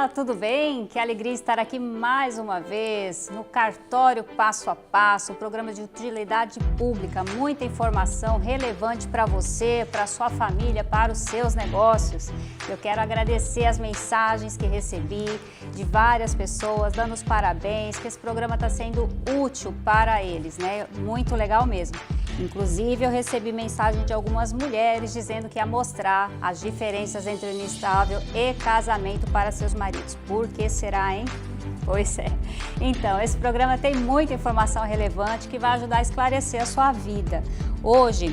Olá, tudo bem? Que alegria estar aqui mais uma vez no Cartório Passo a Passo, um programa de utilidade pública, muita informação relevante para você, para sua família, para os seus negócios. Eu quero agradecer as mensagens que recebi de várias pessoas, dando os parabéns, que esse programa está sendo útil para eles, né? Muito legal mesmo. Inclusive, eu recebi mensagem de algumas mulheres dizendo que ia mostrar as diferenças entre união estável e casamento para seus maridos. Por que será, hein? Pois é. Então, esse programa tem muita informação relevante que vai ajudar a esclarecer a sua vida. Hoje,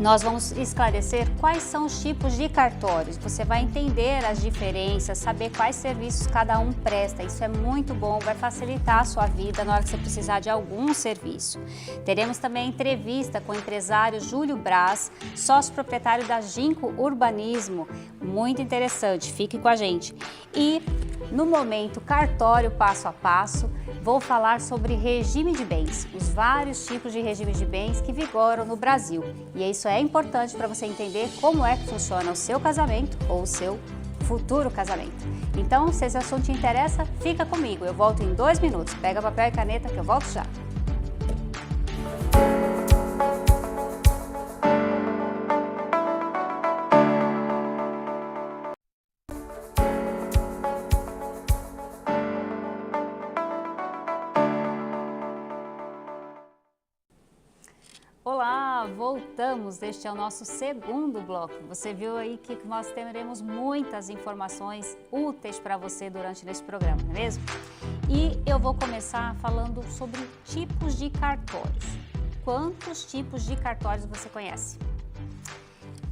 nós vamos esclarecer quais são os tipos de cartórios. Você vai entender as diferenças, saber quais serviços cada um presta. Isso é muito bom, vai facilitar a sua vida na hora que você precisar de algum serviço. Teremos também entrevista com o empresário Júlio Braz, sócio proprietário da Ginco Urbanismo. Muito interessante, fique com a gente. E no momento Cartório Passo a Passo, vou falar sobre regime de bens, os vários tipos de regime de bens que vigoram no Brasil. E isso é importante para você entender como é que funciona o seu casamento ou o seu futuro casamento. Então, se esse assunto te interessa, fica comigo. Eu volto em 2 minutos. Pega papel e caneta que eu volto já. Olá, voltamos, este é o nosso segundo bloco. Você viu aí que nós teremos muitas informações úteis para você durante esse programa, não é mesmo? E eu vou começar falando sobre tipos de cartórios. Quantos tipos de cartórios você conhece?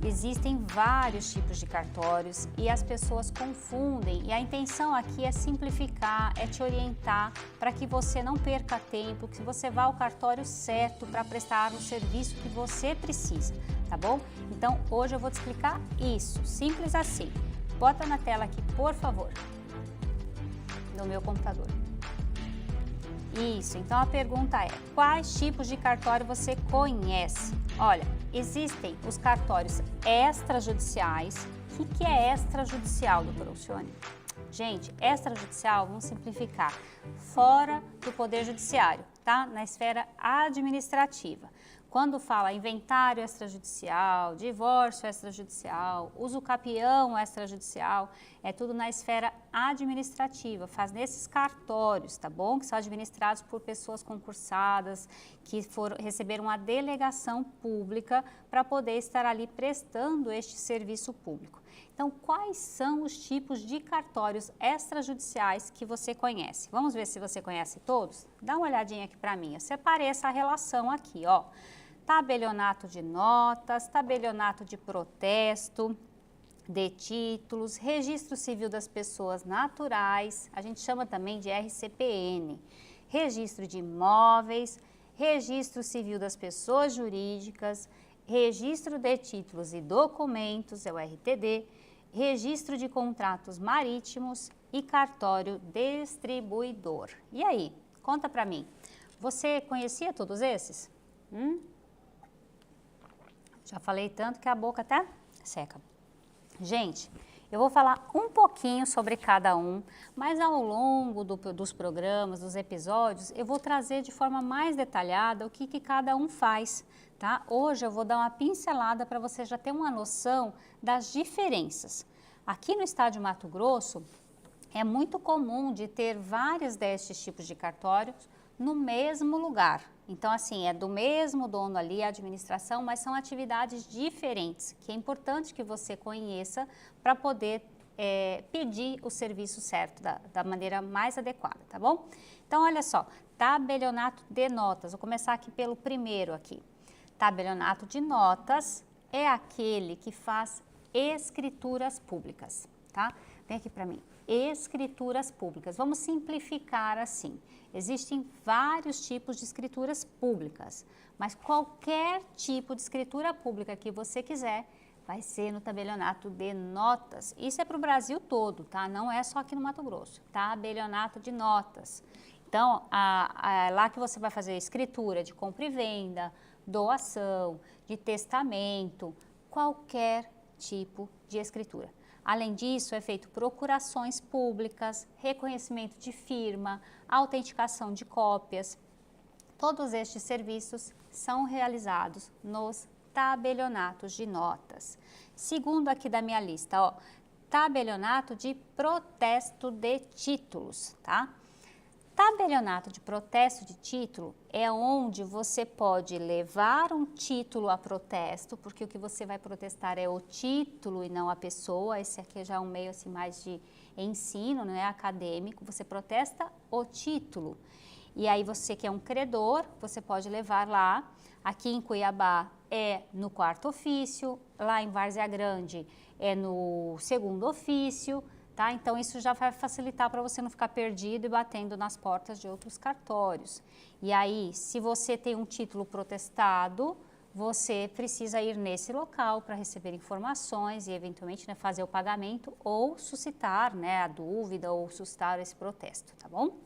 Existem vários tipos de cartórios e as pessoas confundem, e a intenção aqui é simplificar, é te orientar para que você não perca tempo, que você vá ao cartório certo para prestar o serviço que você precisa, tá bom? Então, hoje eu vou te explicar isso, simples assim. Bota na tela aqui, por favor, no meu computador. Isso, então a pergunta é, quais tipos de cartório você conhece? Olha, existem os cartórios extrajudiciais. O que é extrajudicial, doutora Alcione? Gente, extrajudicial, vamos simplificar, fora do Poder Judiciário, tá? Na esfera administrativa. Quando fala inventário extrajudicial, divórcio extrajudicial, uso capião extrajudicial, é tudo na esfera administrativa, faz nesses cartórios, tá bom? Que são administrados por pessoas concursadas, que receberam uma delegação pública para poder estar ali prestando este serviço público. Então, quais são os tipos de cartórios extrajudiciais que você conhece? Vamos ver se você conhece todos? Dá uma olhadinha aqui para mim, eu separei essa relação aqui, ó. Tabelionato de notas, tabelionato de protesto, de títulos, registro civil das pessoas naturais, a gente chama também de RCPN, registro de imóveis, registro civil das pessoas jurídicas, registro de títulos e documentos, é o RTD, registro de contratos marítimos e cartório distribuidor. E aí, conta pra mim, você conhecia todos esses? Já falei tanto que a boca até seca. Gente, eu vou falar um pouquinho sobre cada um, mas ao longo dos programas, dos episódios, eu vou trazer de forma mais detalhada o que cada um faz, tá? Hoje eu vou dar uma pincelada para você já ter uma noção das diferenças. Aqui no estado de Mato Grosso, é muito comum de ter vários destes tipos de cartórios no mesmo lugar. Então, assim, é do mesmo dono ali, a administração, mas são atividades diferentes, que é importante que você conheça para poder pedir o serviço certo, da maneira mais adequada, tá bom? Então, olha só, tabelionato de notas, vou começar aqui pelo primeiro aqui. Tabelionato de notas é aquele que faz escrituras públicas, tá? Vem aqui para mim. Escrituras públicas. Vamos simplificar assim. Existem vários tipos de escrituras públicas, mas qualquer tipo de escritura pública que você quiser vai ser no tabelionato de notas. Isso é para o Brasil todo, tá? Não é só aqui no Mato Grosso. Tabelionato de notas. Então, lá que você vai fazer escritura de compra e venda, doação, de testamento, qualquer tipo de escritura. Além disso, é feito procurações públicas, reconhecimento de firma, autenticação de cópias. Todos estes serviços são realizados nos tabelionatos de notas. Segundo aqui da minha lista, ó, tabelionato de protesto de títulos, tá? Tabelionato de protesto de título é onde você pode levar um título a protesto, porque o que você vai protestar é o título e não a pessoa. Esse aqui já é um meio assim mais de ensino, não é acadêmico. Você protesta o título. E aí você que é um credor, você pode levar lá. Aqui em Cuiabá é no quarto ofício, lá em Várzea Grande é no segundo ofício. Tá? Então, isso já vai facilitar para você não ficar perdido e batendo nas portas de outros cartórios. E aí, se você tem um título protestado, você precisa ir nesse local para receber informações e, eventualmente, né, fazer o pagamento ou suscitar, né, a dúvida ou suscitar esse protesto, tá bom?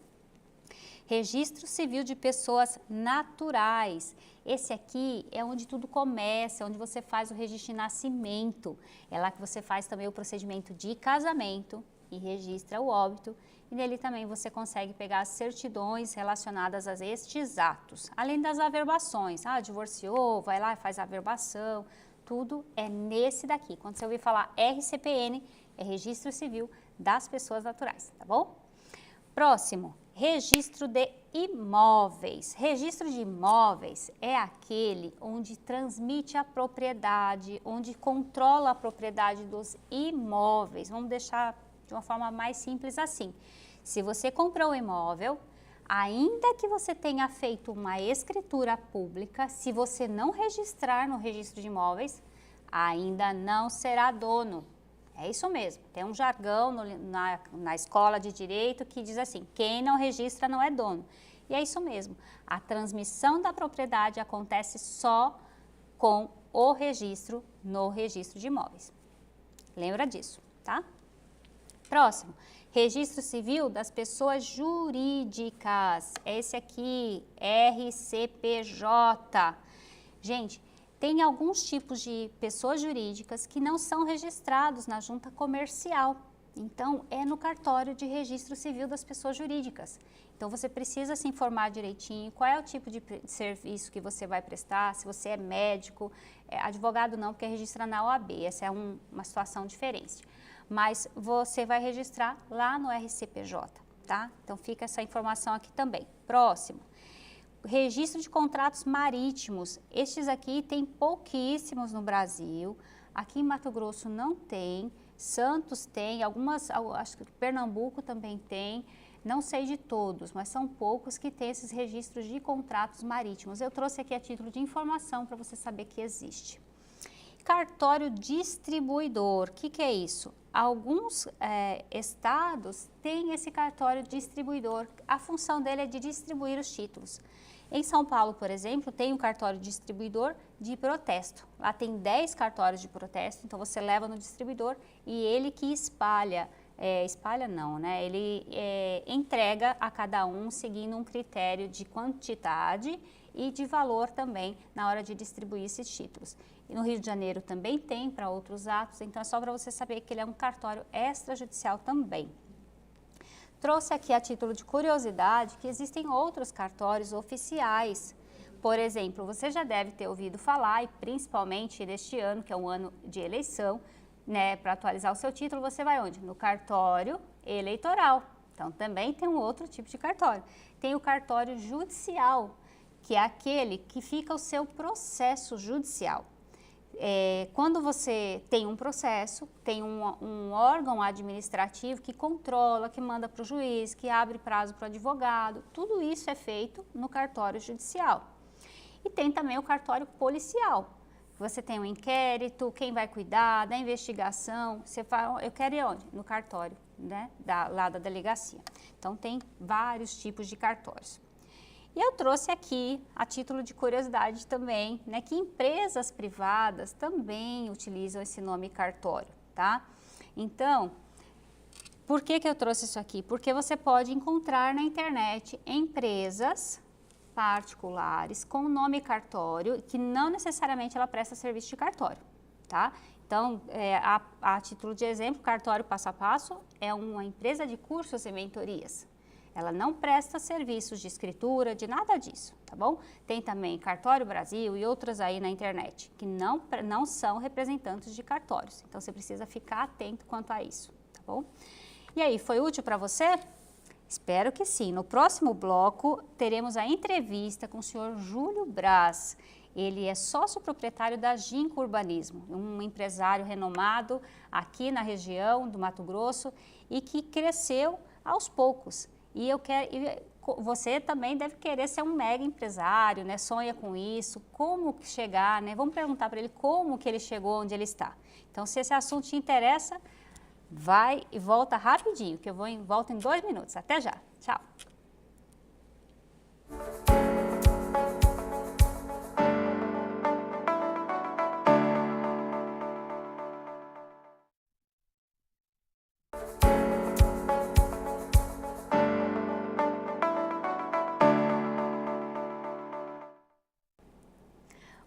Registro Civil de Pessoas Naturais. Esse aqui é onde tudo começa, onde você faz o registro de nascimento. É lá que você faz também o procedimento de casamento e registra o óbito. E nele também você consegue pegar as certidões relacionadas a estes atos. Além das averbações. Divorciou, vai lá e faz a averbação. Tudo é nesse daqui. Quando você ouvir falar RCPN, é Registro Civil das Pessoas Naturais, tá bom? Próximo. Registro de imóveis. Registro de imóveis é aquele onde transmite a propriedade, onde controla a propriedade dos imóveis. Vamos deixar de uma forma mais simples assim. Se você comprou um imóvel, ainda que você tenha feito uma escritura pública, se você não registrar no registro de imóveis, ainda não será dono. É isso mesmo, tem um jargão na escola de direito que diz assim, quem não registra não é dono. E é isso mesmo, a transmissão da propriedade acontece só com o registro no registro de imóveis. Lembra disso, tá? Próximo, Registro Civil das Pessoas Jurídicas. Esse aqui, RCPJ. Gente, tem alguns tipos de pessoas jurídicas que não são registrados na junta comercial. Então, é no cartório de registro civil das pessoas jurídicas. Então, você precisa se informar direitinho qual é o tipo de serviço que você vai prestar, se você é médico, advogado não, porque registra na OAB, essa é uma situação diferente. Mas você vai registrar lá no RCPJ, tá? Então, fica essa informação aqui também. Próximo. Registro de contratos marítimos. Estes aqui tem pouquíssimos no Brasil. Aqui em Mato Grosso não tem. Santos tem, acho que Pernambuco também tem. Não sei de todos, mas são poucos que têm esses registros de contratos marítimos. Eu trouxe aqui a título de informação para você saber que existe. Cartório distribuidor, o que é isso? Alguns estados têm esse cartório distribuidor. A função dele é de distribuir os títulos. Em São Paulo, por exemplo, tem um cartório distribuidor de protesto. Lá tem 10 cartórios de protesto, então você leva no distribuidor e ele que espalha, ele entrega a cada um seguindo um critério de quantidade e de valor também na hora de distribuir esses títulos. E no Rio de Janeiro também tem para outros atos, então é só para você saber que ele é um cartório extrajudicial também. Trouxe aqui a título de curiosidade que existem outros cartórios oficiais. Por exemplo, você já deve ter ouvido falar, e principalmente neste ano, que é um ano de eleição, né, para atualizar o seu título, você vai onde? No cartório eleitoral. Então, também tem um outro tipo de cartório. Tem o cartório judicial, que é aquele que fica o seu processo judicial. Quando você tem um processo, tem um órgão administrativo que controla, que manda para o juiz, que abre prazo para o advogado, tudo isso é feito no cartório judicial. E tem também o cartório policial. Você tem um inquérito, quem vai cuidar da investigação, você fala, eu quero ir onde? No cartório, né, lá da delegacia. Então tem vários tipos de cartórios. E eu trouxe aqui, a título de curiosidade também, né, que empresas privadas também utilizam esse nome cartório, tá? Então, por que eu trouxe isso aqui? Porque você pode encontrar na internet empresas particulares com o nome cartório, que não necessariamente ela presta serviço de cartório, tá? Então, Então, a título de exemplo, o Cartório Passo a Passo é uma empresa de cursos e mentorias. Ela não presta serviços de escritura, de nada disso, tá bom? Tem também Cartório Brasil e outras aí na internet, que não são representantes de cartórios. Então, você precisa ficar atento quanto a isso, tá bom? E aí, foi útil para você? Espero que sim. No próximo bloco, teremos a entrevista com o senhor Júlio Braz. Ele é sócio proprietário da Ginco Urbanismo, um empresário renomado aqui na região do Mato Grosso e que cresceu aos poucos. E você também deve querer ser um mega empresário, né? Sonha com isso, como chegar, né? Vamos perguntar para ele como que ele chegou onde ele está. Então, se esse assunto te interessa, vai e volta rapidinho, que eu volto em 2 minutos. Até já. Tchau.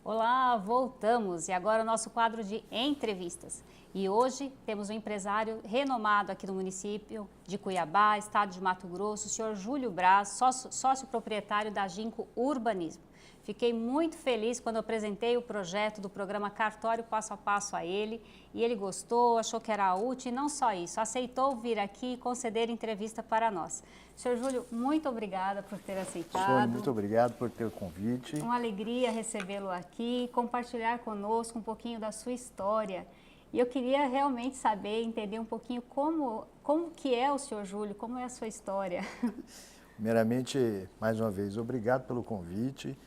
Olá, voltamos e agora o nosso quadro de entrevistas. E hoje temos um empresário renomado aqui do município de Cuiabá, estado de Mato Grosso, o senhor Júlio Braz, sócio proprietário da Ginco Urbanismo. Fiquei muito feliz quando apresentei o projeto do programa Cartório Passo a Passo a ele, e ele gostou, achou que era útil e não só isso, aceitou vir aqui e conceder entrevista para nós. Senhor Júlio, muito obrigada por ter aceitado. Sônia, muito obrigado por ter o convite. Uma alegria recebê-lo aqui, compartilhar conosco um pouquinho da sua história. E eu queria realmente saber, entender um pouquinho como que é o senhor Júlio, como é a sua história. Primeiramente, mais uma vez, obrigado pelo convite.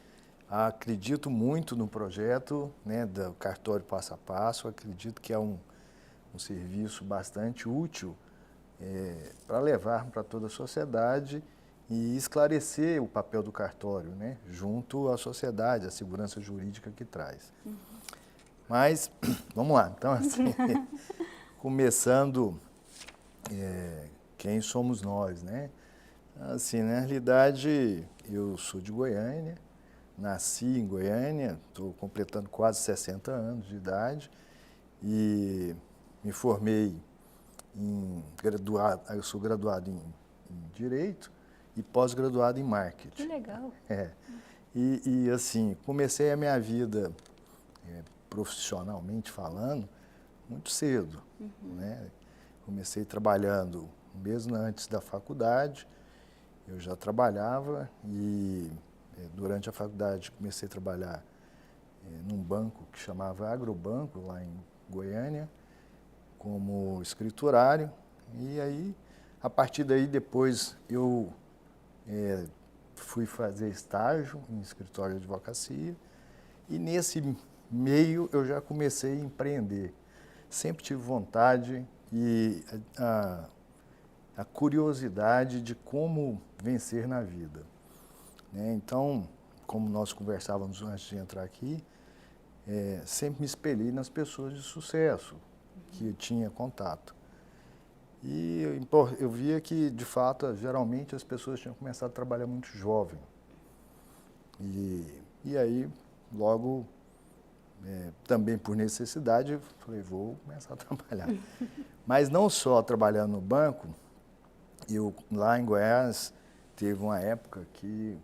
Acredito muito no projeto, né, do Cartório Passo a Passo. Acredito que é um serviço bastante útil para levar para toda a sociedade e esclarecer o papel do cartório, né, junto à sociedade, a segurança jurídica que traz. Uhum. Mas, vamos lá. Então, assim, começando, quem somos nós, né? Assim, na realidade, eu sou de Goiânia, nasci em Goiânia, estou completando quase 60 anos de idade e me formei eu sou graduado em Direito e pós-graduado em Marketing. Que legal. E assim, comecei a minha vida profissionalmente falando muito cedo, né? Comecei trabalhando mesmo antes da faculdade, eu já trabalhava e durante a faculdade comecei a trabalhar num banco que chamava Agrobanco, lá em Goiânia, como escriturário. E aí, a partir daí, depois eu fui fazer estágio em escritório de advocacia e nesse meio eu já comecei a empreender. Sempre tive vontade e a curiosidade de como vencer na vida, né? Então, como nós conversávamos antes de entrar aqui, sempre me espelhei nas pessoas de sucesso que eu tinha contato. E eu via que, de fato, geralmente as pessoas tinham começado a trabalhar muito jovem. E aí, logo, também por necessidade, eu falei, vou começar a trabalhar. Mas não só trabalhando no banco, eu lá em Goiás teve uma época que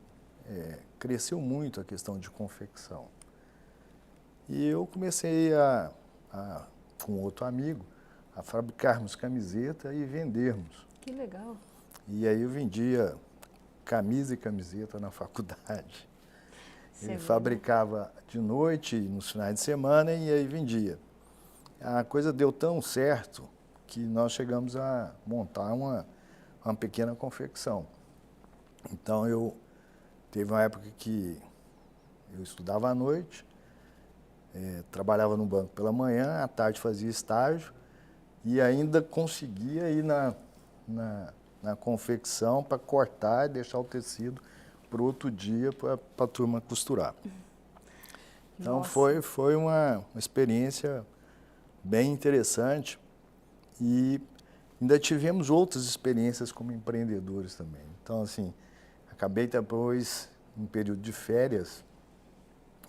cresceu muito a questão de confecção. E eu comecei com outro amigo, a fabricarmos camiseta e vendermos. Que legal. E aí eu vendia camisa e camiseta na faculdade. Ele fabricava de noite, nos finais de semana, e aí vendia. A coisa deu tão certo que nós chegamos a montar uma pequena confecção. Então, teve uma época que eu estudava à noite, trabalhava no banco pela manhã, à tarde fazia estágio e ainda conseguia ir na confecção para cortar e deixar o tecido para o outro dia para a turma costurar. Então, foi uma experiência bem interessante e ainda tivemos outras experiências como empreendedores também. Então, assim, acabei depois, em período de férias,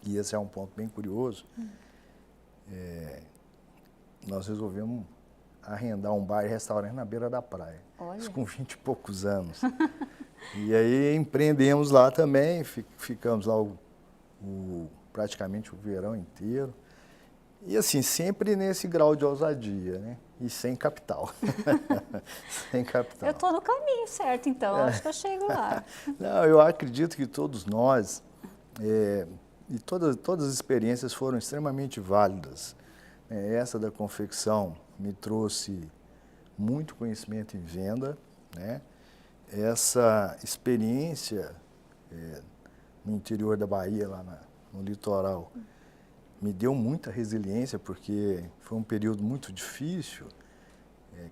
e esse é um ponto bem curioso, nós resolvemos arrendar um bar e restaurante na beira da praia. Olha. Isso com 20 e poucos anos. E aí empreendemos lá também, ficamos lá praticamente o verão inteiro. E assim, sempre nesse grau de ousadia, né? E sem capital. Sem capital. Eu estou no caminho certo, então, acho que eu chego lá. Não, eu acredito que todos nós, e todas as experiências foram extremamente válidas. Essa da confecção me trouxe muito conhecimento em venda, né? Essa experiência no interior da Bahia, lá no litoral, me deu muita resiliência, porque foi um período muito difícil.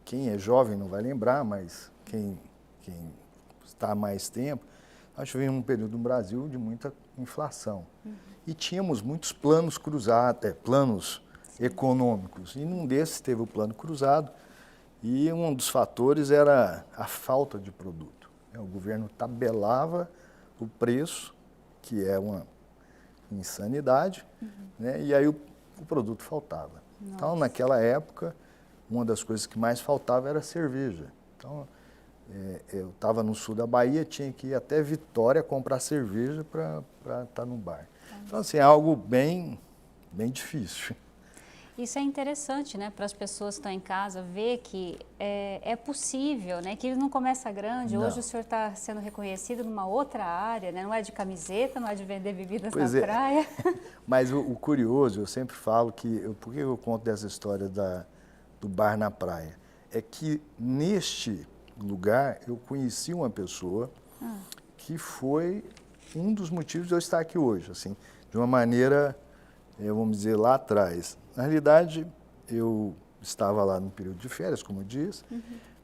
Quem é jovem não vai lembrar, mas quem está há mais tempo, nós tivemos um período no Brasil de muita inflação. E tínhamos muitos planos cruzados, planos econômicos. E num desses teve o plano cruzado, e um dos fatores era a falta de produto. O governo tabelava o preço, que é uma insanidade, né? E aí o produto faltava. Nossa. Então, naquela época, uma das coisas que mais faltava era cerveja. Então, eu estava no sul da Bahia, tinha que ir até Vitória comprar cerveja para estar no bar. Então, assim, é algo bem difícil. Isso é interessante, né, para as pessoas que estão em casa ver que é possível, né, que ele não começa grande. Não. Hoje o senhor está sendo reconhecido numa outra área, né, não é de camiseta, não é de vender bebidas na praia. Mas o curioso, eu sempre falo por que eu conto dessa história do bar na praia? É que neste lugar eu conheci uma pessoa que foi um dos motivos de eu estar aqui hoje, assim, de uma maneira, vamos dizer, lá atrás. Na realidade, eu estava lá no período de férias, como eu disse,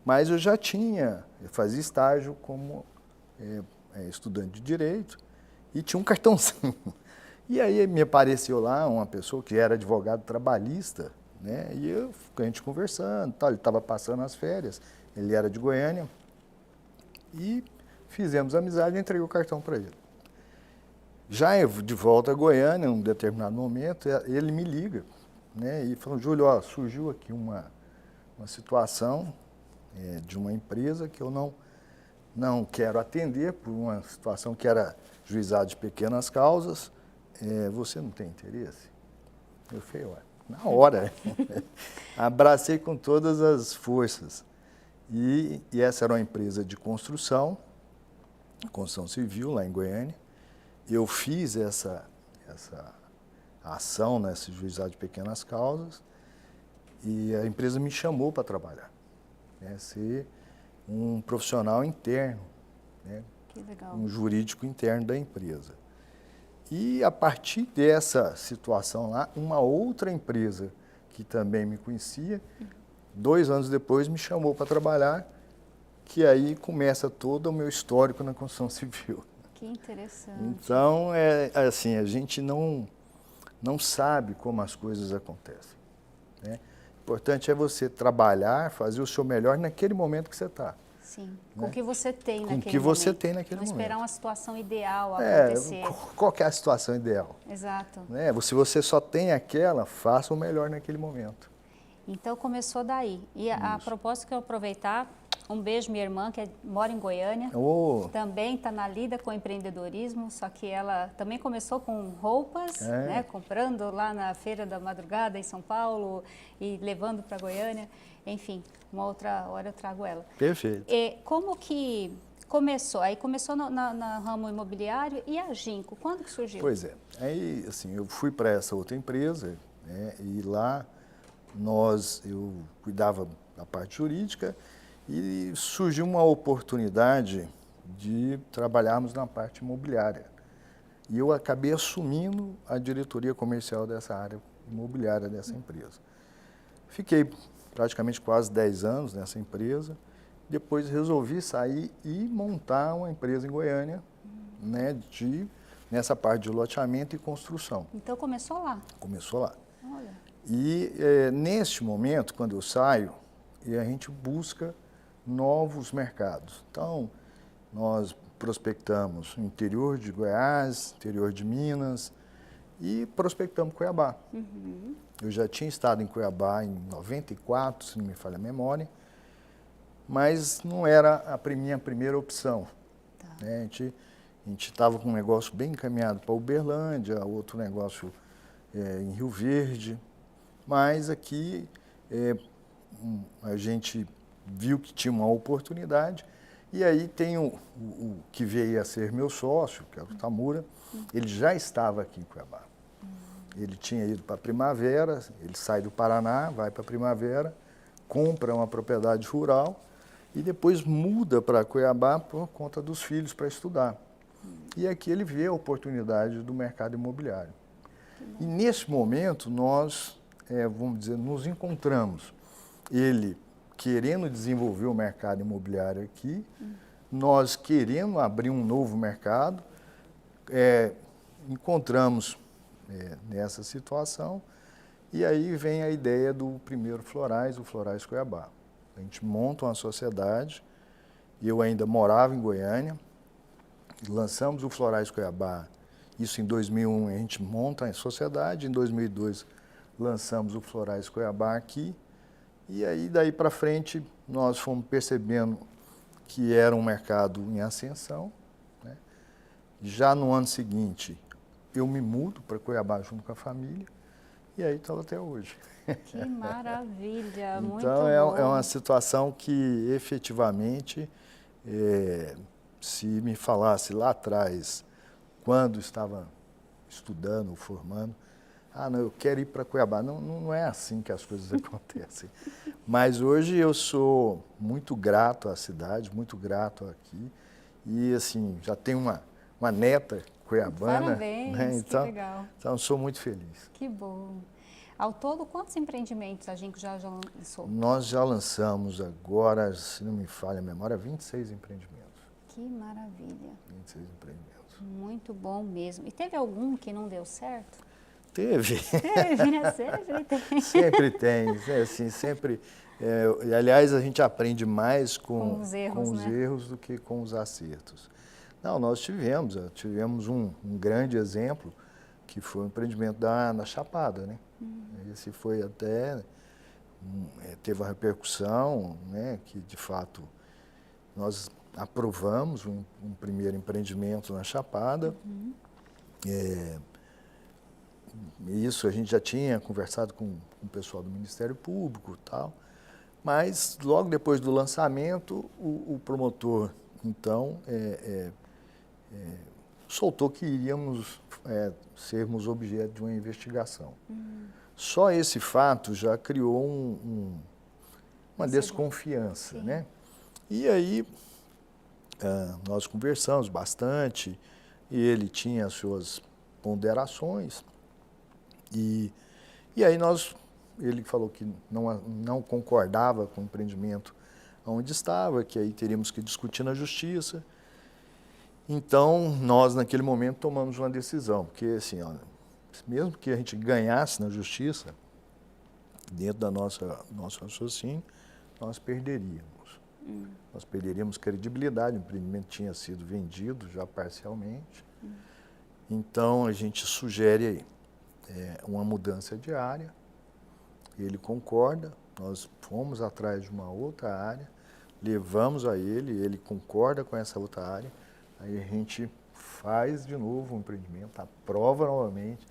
mas eu fazia estágio como estudante de Direito e tinha um cartãozinho. E aí me apareceu lá uma pessoa que era advogado trabalhista, né? E a gente conversando, tal, ele estava passando as férias, ele era de Goiânia, e fizemos amizade e entreguei o cartão para ele. Já de volta a Goiânia, em um determinado momento, ele me liga, né, e falou: Júlio, surgiu aqui uma situação de uma empresa que eu não quero atender por uma situação que era juizado de pequenas causas. Você não tem interesse? Eu falei: na hora. Abracei com todas as forças. E essa era uma empresa de construção civil lá em Goiânia. Eu fiz essa ação nesse juizado de pequenas causas e a empresa me chamou para trabalhar, né, ser um profissional interno, né, que legal. Um jurídico interno da empresa. E a partir dessa situação lá, uma outra empresa que também me conhecia, 2 anos depois me chamou para trabalhar, que aí começa todo o meu histórico na construção civil. Que interessante. Então, assim, a gente não sabe como as coisas acontecem, né? O importante é você trabalhar, fazer o seu melhor naquele momento que você está. Sim, né? com o que você tem naquele momento. Com o que você tem naquele momento. Não esperar uma situação ideal acontecer. Qual que é a situação ideal? Exato. Né? Se você só tem aquela, faça o melhor naquele momento. Então, começou daí. E a propósito, que eu aproveitar, um beijo, minha irmã, que mora em Goiânia, que também está na lida com empreendedorismo, só que ela também começou com roupas, né, comprando lá na Feira da Madrugada em São Paulo e levando para Goiânia. Enfim, uma outra hora eu trago ela. Perfeito. E como que começou? Aí começou no ramo imobiliário. E a Ginco, quando que surgiu? Pois é. Aí, assim, eu fui para essa outra empresa, né, e lá eu cuidava da parte jurídica e surgiu uma oportunidade de trabalharmos na parte imobiliária. E eu acabei assumindo a diretoria comercial dessa área imobiliária dessa empresa. Fiquei praticamente quase 10 anos nessa empresa. Depois resolvi sair e montar uma empresa em Goiânia, né, nessa parte de loteamento e construção. Então começou lá? Começou lá. Olha. E neste momento, quando eu saio, a gente busca novos mercados. Então, nós prospectamos o interior de Goiás, interior de Minas, e prospectamos Cuiabá. Eu já tinha estado em Cuiabá em 94, se não me falha a memória, mas não era a minha primeira opção. Tá. Né? A gente estava com um negócio bem encaminhado para Uberlândia, outro negócio em Rio Verde, mas aqui a gente viu que tinha uma oportunidade, e aí tem o que veio a ser meu sócio, que é o Tamura, ele já estava aqui em Cuiabá. Ele tinha ido para a Primavera, ele sai do Paraná, vai para a Primavera, compra uma propriedade rural e depois muda para Cuiabá por conta dos filhos para estudar. E aqui ele vê a oportunidade do mercado imobiliário. E nesse momento nós, vamos dizer, nos encontramos. Ele querendo desenvolver o mercado imobiliário aqui, nós querendo abrir um novo mercado, encontramos nessa situação, e aí vem a ideia do primeiro Florais, o Florais Cuiabá. A gente monta uma sociedade, eu ainda morava em Goiânia, lançamos o Florais Cuiabá, isso em 2001 a gente monta a sociedade, em 2002 lançamos o Florais Cuiabá aqui, e aí daí para frente nós fomos percebendo que era um mercado em ascensão, né? Já no ano seguinte eu me mudo para Cuiabá junto com a família, e aí estou até hoje. Que maravilha, muito então bom. É uma situação que efetivamente, se me falasse lá atrás, quando estava estudando, formando, não, eu quero ir para Cuiabá. Não é assim que as coisas acontecem. Mas hoje eu sou muito grato à cidade, muito grato aqui. E assim, já tenho uma neta cuiabana. Parabéns, né? Então, que legal. Então, sou muito feliz. Que bom. Ao todo, quantos empreendimentos a Ginco já lançou? Nós já lançamos agora, se não me falha a memória, 26 empreendimentos. Que maravilha. 26 empreendimentos. Muito bom mesmo. E teve algum que não deu certo? Teve. Teve, né? Sempre tem. Sempre tem. Assim, sempre. Aliás, a gente aprende mais com os erros, erros do que com os acertos. Não, nós tivemos um grande exemplo, que foi o empreendimento na Chapada, né? Esse foi até, teve uma repercussão, né? Que de fato nós aprovamos um primeiro empreendimento na Chapada. Isso a gente já tinha conversado com o pessoal do Ministério Público e tal, mas logo depois do lançamento, o promotor, então, soltou que iríamos sermos objeto de uma investigação. Só esse fato já criou uma desconfiança, né? E aí, nós conversamos bastante, e ele tinha as suas ponderações, e aí ele falou que não concordava com o empreendimento onde estava, que aí teríamos que discutir na justiça. Então, nós naquele momento tomamos uma decisão, porque assim, mesmo que a gente ganhasse na justiça, dentro da nosso raciocínio, nós perderíamos. Nós perderíamos credibilidade, o empreendimento tinha sido vendido já parcialmente. Então, a gente sugere aí uma mudança de área, ele concorda, nós fomos atrás de uma outra área, levamos a ele concorda com essa outra área, aí a gente faz de novo o empreendimento, aprova novamente,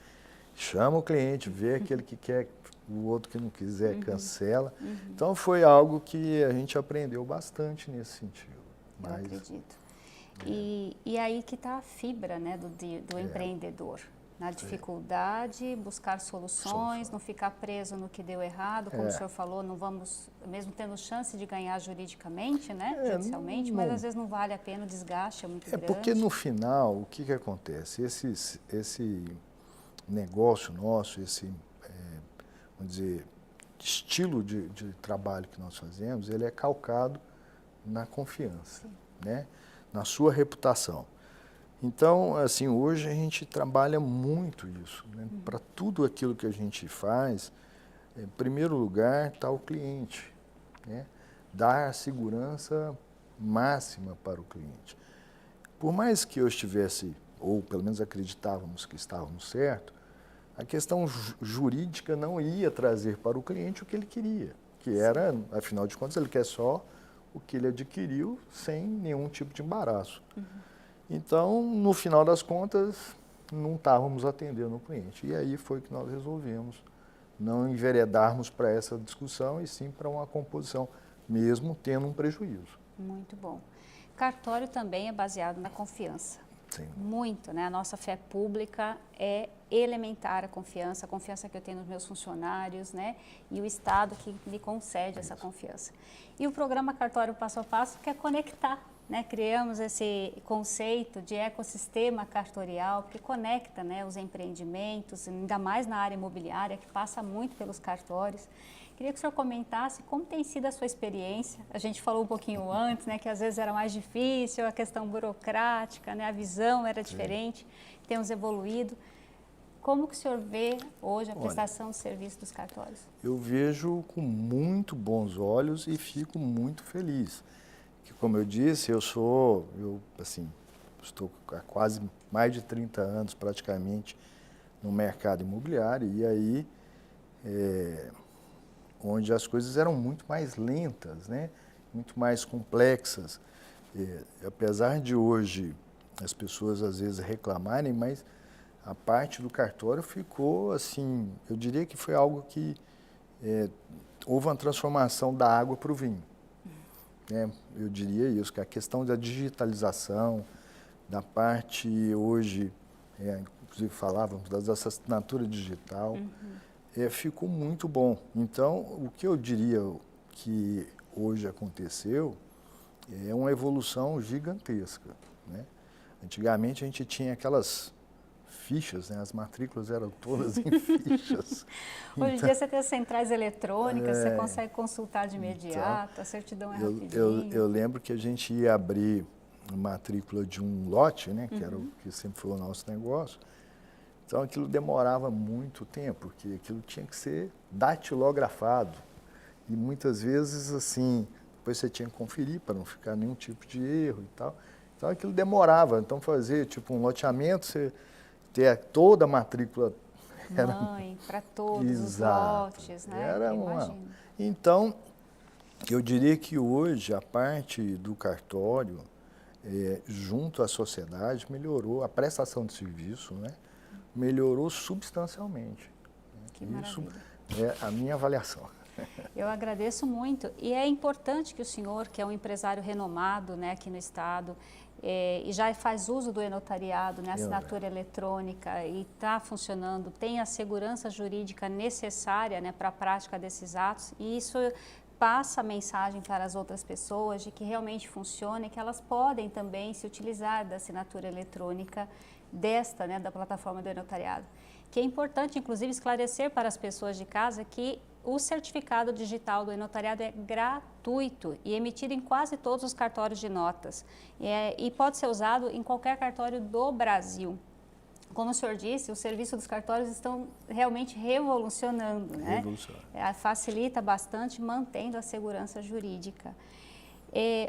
chama o cliente, vê aquele que quer, o outro que não quiser, cancela. Então foi algo que a gente aprendeu bastante nesse sentido. Eu acredito. E aí que está a fibra, né, do empreendedor. Na dificuldade, buscar soluções, não ficar preso no que deu errado, como o senhor falou, não vamos, mesmo tendo chance de ganhar juridicamente, né, judicialmente, mas às vezes não vale a pena, o desgaste é muito grande. Porque no final, o que acontece? Esse negócio nosso, esse, vamos dizer, estilo de trabalho que nós fazemos, ele é calcado na confiança, né, na sua reputação. Então, assim, hoje a gente trabalha muito isso, né? Para tudo aquilo que a gente faz, em primeiro lugar está o cliente, né? Dar segurança máxima para o cliente. Por mais que eu estivesse, ou pelo menos acreditávamos que estávamos certo, a questão jurídica não ia trazer para o cliente o que ele queria, que era, afinal de contas, ele quer só o que ele adquiriu sem nenhum tipo de embaraço. Então, no final das contas, não estávamos atendendo o cliente. E aí foi que nós resolvemos não enveredarmos para essa discussão e sim para uma composição, mesmo tendo um prejuízo. Muito bom. Cartório também é baseado na confiança. Sim. Muito, né? A nossa fé pública é elementar a confiança que eu tenho nos meus funcionários, né? E o Estado que me concede essa confiança. E o programa Cartório Passo a Passo quer conectar, né? Criamos esse conceito de ecossistema cartorial que conecta, né, os empreendimentos, ainda mais na área imobiliária, que passa muito pelos cartórios. Queria que o senhor comentasse como tem sido a sua experiência. A gente falou um pouquinho antes, né, que às vezes era mais difícil, a questão burocrática, né, a visão era diferente, temos evoluído. Como que o senhor vê hoje a prestação de serviço dos cartórios? Eu vejo com muito bons olhos e fico muito feliz. Que, como eu disse, eu estou há quase mais de 30 anos praticamente no mercado imobiliário e aí onde as coisas eram muito mais lentas, né? Muito mais complexas. Apesar de hoje as pessoas às vezes reclamarem, mas a parte do cartório ficou assim, eu diria que foi algo que houve uma transformação da água para o vinho. Eu diria isso, que a questão da digitalização, da parte hoje, inclusive falávamos da assinatura digital, ficou muito bom. Então, o que eu diria que hoje aconteceu é uma evolução gigantesca, né? Antigamente a gente tinha aquelas fichas, né? As matrículas eram todas em fichas. Hoje em dia você tem as centrais eletrônicas, você consegue consultar de imediato, então, a certidão é rapidinho. Eu lembro que a gente ia abrir a matrícula de um lote, né? Que era o que sempre foi o nosso negócio. Então aquilo demorava muito tempo, porque aquilo tinha que ser datilografado. E muitas vezes, assim, depois você tinha que conferir para não ficar nenhum tipo de erro e tal. Então aquilo demorava. Então fazer tipo um loteamento, você ter toda a matrícula. Mãe, para todos os lotes, né? Era Então, eu diria que hoje a parte do cartório, junto à sociedade, melhorou a prestação de serviço, né? Melhorou substancialmente. Que Isso maravilha. é a minha avaliação. Eu agradeço muito e é importante que o senhor, que é um empresário renomado, né, aqui no estado, e já faz uso do e-notariado, né, assinatura eletrônica e está funcionando, tem a segurança jurídica necessária, né, para a prática desses atos e isso passa a mensagem para as outras pessoas de que realmente funciona e que elas podem também se utilizar da assinatura eletrônica desta, né, da plataforma do e-notariado. Que é importante, inclusive, esclarecer para as pessoas de casa que o certificado digital do e-notariado é gratuito e emitido em quase todos os cartórios de notas e pode ser usado em qualquer cartório do Brasil. Como o senhor disse, o serviço dos cartórios estão realmente revolucionando, né? Facilita bastante, mantendo a segurança jurídica.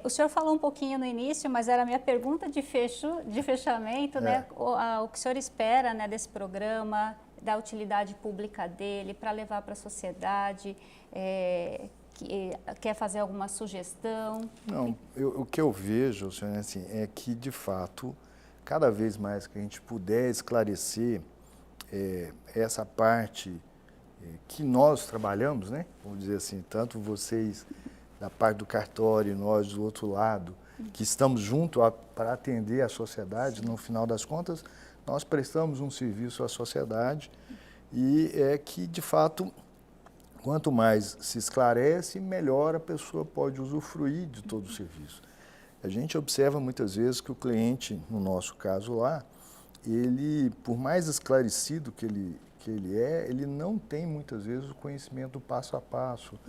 O senhor falou um pouquinho no início, mas era a minha pergunta de fechamento, né? O que o senhor espera, né, desse programa, da utilidade pública dele, para levar para a sociedade, quer fazer alguma sugestão? Não, o que eu vejo, senhor, assim, é que, de fato, cada vez mais que a gente puder esclarecer essa parte que nós trabalhamos, né? Vamos dizer assim, tanto vocês da parte do cartório e nós do outro lado, que estamos juntos para atender a sociedade, no final das contas, nós prestamos um serviço à sociedade e é que, de fato, quanto mais se esclarece, melhor a pessoa pode usufruir de todo o serviço. A gente observa muitas vezes que o cliente, no nosso caso lá, ele, por mais esclarecido que ele não tem muitas vezes o conhecimento do passo a passo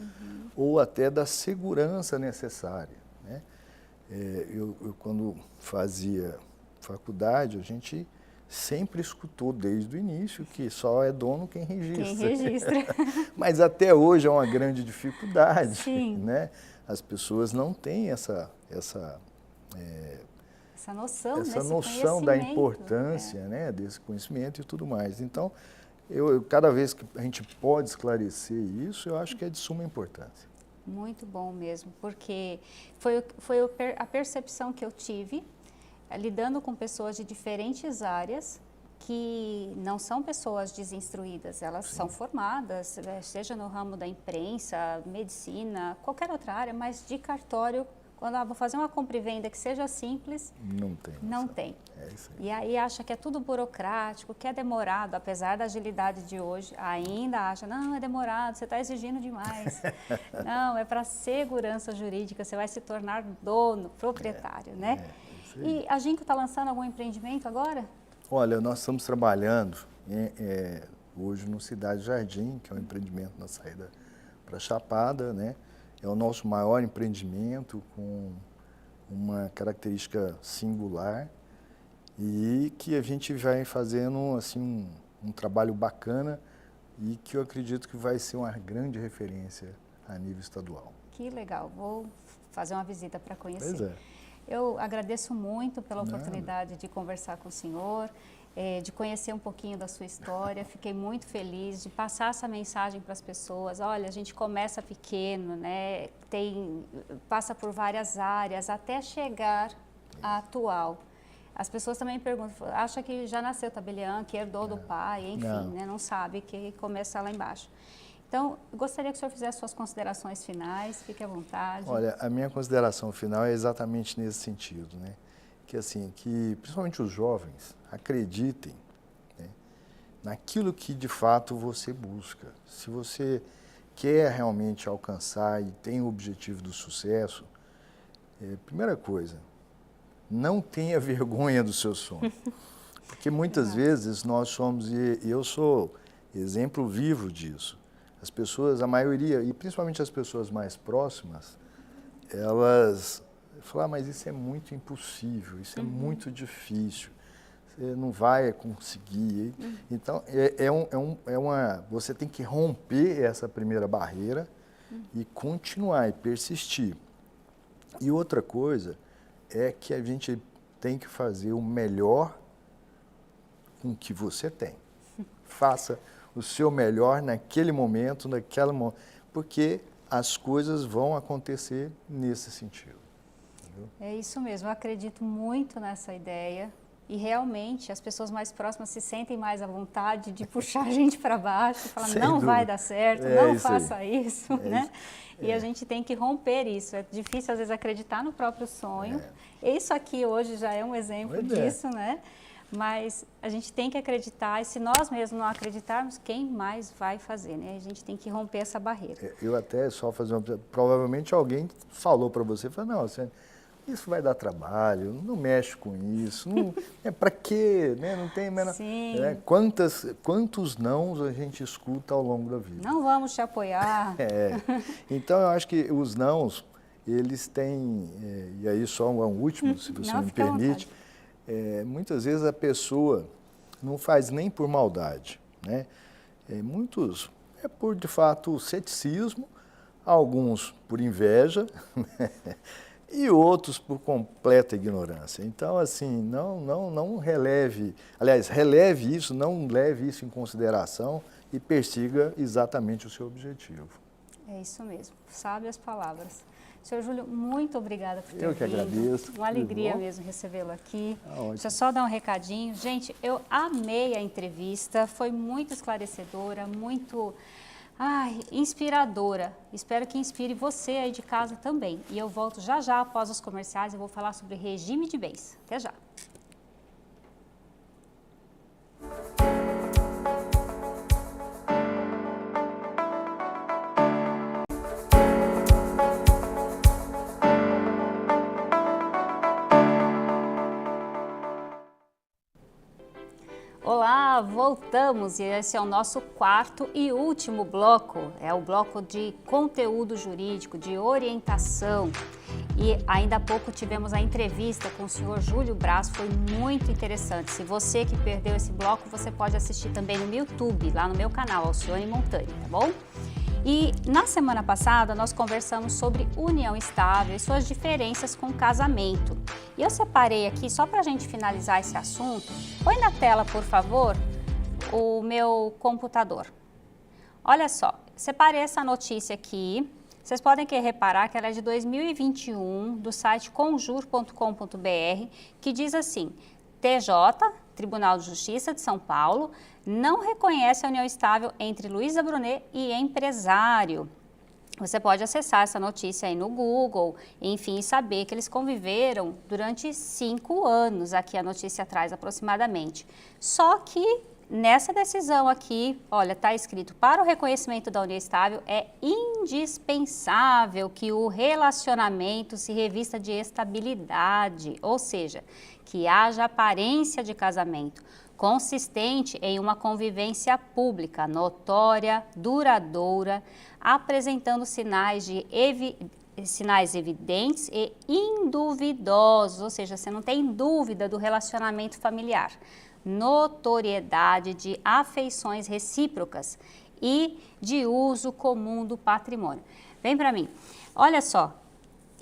ou até da segurança necessária, né? Eu quando fazia faculdade, a gente sempre escutou desde o início que só é dono quem registra. Quem registra. Mas até hoje é uma grande dificuldade, Sim. né? As pessoas não têm essa noção da importância, né, desse conhecimento e tudo mais. Então, Cada vez que a gente pode esclarecer isso, eu acho que é de suma importância. Muito bom mesmo, porque a percepção que eu tive, lidando com pessoas de diferentes áreas, que não são pessoas desinstruídas, elas são formadas, seja no ramo da imprensa, medicina, qualquer outra área, mas de cartório, quando vou fazer uma compra e venda que seja simples, não tem. É isso aí. E aí acha que é tudo burocrático, que é demorado, apesar da agilidade de hoje, ainda acha, não, é demorado, você está exigindo demais. Não, é para segurança jurídica, você vai se tornar dono, proprietário, né? Isso aí. E a Ginco está lançando algum empreendimento agora? Olha, nós estamos trabalhando hoje no Cidade Jardim, que é um empreendimento na saída para Chapada, né? É o nosso maior empreendimento com uma característica singular e que a gente vai fazendo assim, um trabalho bacana e que eu acredito que vai ser uma grande referência a nível estadual. Que legal, vou fazer uma visita para conhecer. Pois é. Eu agradeço muito pela oportunidade de conversar com o senhor, de conhecer um pouquinho da sua história. Fiquei muito feliz de passar essa mensagem para as pessoas. Olha, a gente começa pequeno, né? Passa por várias áreas até chegar à atual. As pessoas também perguntam, acha que já nasceu tabelião, que herdou do pai, enfim, né? Não sabe que começa lá embaixo. Então, gostaria que o senhor fizesse suas considerações finais, fique à vontade. Olha, a minha consideração final é exatamente nesse sentido, né? Que assim, que principalmente os jovens acreditem, né, naquilo que de fato você busca. Se você quer realmente alcançar e tem o objetivo do sucesso, primeira coisa, não tenha vergonha do seu sonho. Porque muitas vezes nós somos, e eu sou exemplo vivo disso, as pessoas, a maioria, e principalmente as pessoas mais próximas, elas falam, mas isso é muito impossível, isso é muito difícil, você não vai conseguir. Então, você tem que romper essa primeira barreira e continuar e persistir. E outra coisa é que a gente tem que fazer o melhor com o que você tem. Faça o seu melhor naquele momento, porque as coisas vão acontecer nesse sentido. Entendeu? É isso mesmo, eu acredito muito nessa ideia e realmente as pessoas mais próximas se sentem mais à vontade de puxar a gente para baixo, falar não vai dar certo, não faça isso, né? E a gente tem que romper isso, é difícil às vezes acreditar no próprio sonho, isso aqui hoje já é um exemplo disso, né? Mas a gente tem que acreditar, e se nós mesmos não acreditarmos, quem mais vai fazer, né? A gente tem que romper essa barreira. Eu até só fazer uma... Provavelmente alguém falou para você, falou, não, isso vai dar trabalho, não mexe com isso, para quê? Né? Não tem menor... Sim. Né? Quantos nãos a gente escuta ao longo da vida? Não vamos te apoiar. Então, eu acho que os nãos, eles têm, e aí só um último, se você me permite, muitas vezes a pessoa não faz nem por maldade, né? Muitos é por, de fato, ceticismo, alguns por inveja, e outros por completa ignorância. Então, assim, não releve, aliás, releve isso, não leve isso em consideração e persiga exatamente o seu objetivo. É isso mesmo, sabe as palavras. Senhor Júlio, muito obrigada por ter vindo. Eu que agradeço. Uma alegria mesmo recebê-lo aqui. Deixa eu só dar um recadinho. Gente, eu amei a entrevista, foi muito esclarecedora, muito inspiradora. Espero que inspire você aí de casa também. E eu volto já após os comerciais e vou falar sobre regime de bens. Até já. Olá, voltamos e esse é o nosso quarto e último bloco, é o bloco de conteúdo jurídico, de orientação. E ainda há pouco tivemos a entrevista com o senhor Júlio Braz, foi muito interessante. Se você que perdeu esse bloco, você pode assistir também no YouTube, lá no meu canal, Alcione Montani, tá bom? E na semana passada nós conversamos sobre união estável e suas diferenças com casamento. E eu separei aqui, só para a gente finalizar esse assunto, põe na tela, por favor, o meu computador. Olha só, separei essa notícia aqui. Vocês podem reparar que ela é de 2021, do site conjur.com.br, que diz assim: TJ, Tribunal de Justiça de São Paulo, não reconhece a união estável entre Luísa Brunet e empresário. Você pode acessar essa notícia aí no Google, enfim, e saber que eles conviveram durante 5 anos, aqui a notícia traz aproximadamente. Só que nessa decisão aqui, olha, está escrito: para o reconhecimento da união estável é indispensável que o relacionamento se revista de estabilidade, ou seja, que haja aparência de casamento, consistente em uma convivência pública, notória, duradoura, apresentando sinais evidentes e induvidosos, ou seja, você não tem dúvida do relacionamento familiar, notoriedade de afeições recíprocas e de uso comum do patrimônio. Vem para mim, olha só.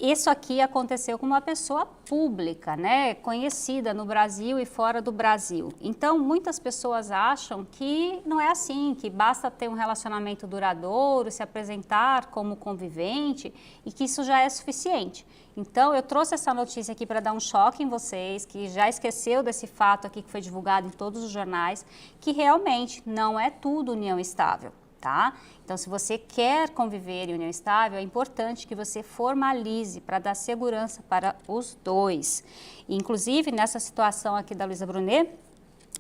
Isso aqui aconteceu com uma pessoa pública, né, conhecida no Brasil e fora do Brasil. Então, muitas pessoas acham que não é assim, que basta ter um relacionamento duradouro, se apresentar como convivente e que isso já é suficiente. Então, eu trouxe essa notícia aqui para dar um choque em vocês, que já esqueceu desse fato aqui que foi divulgado em todos os jornais, que realmente não é tudo união estável. Tá? Então, se você quer conviver em união estável, é importante que você formalize para dar segurança para os dois. Inclusive, nessa situação aqui da Luísa Brunet,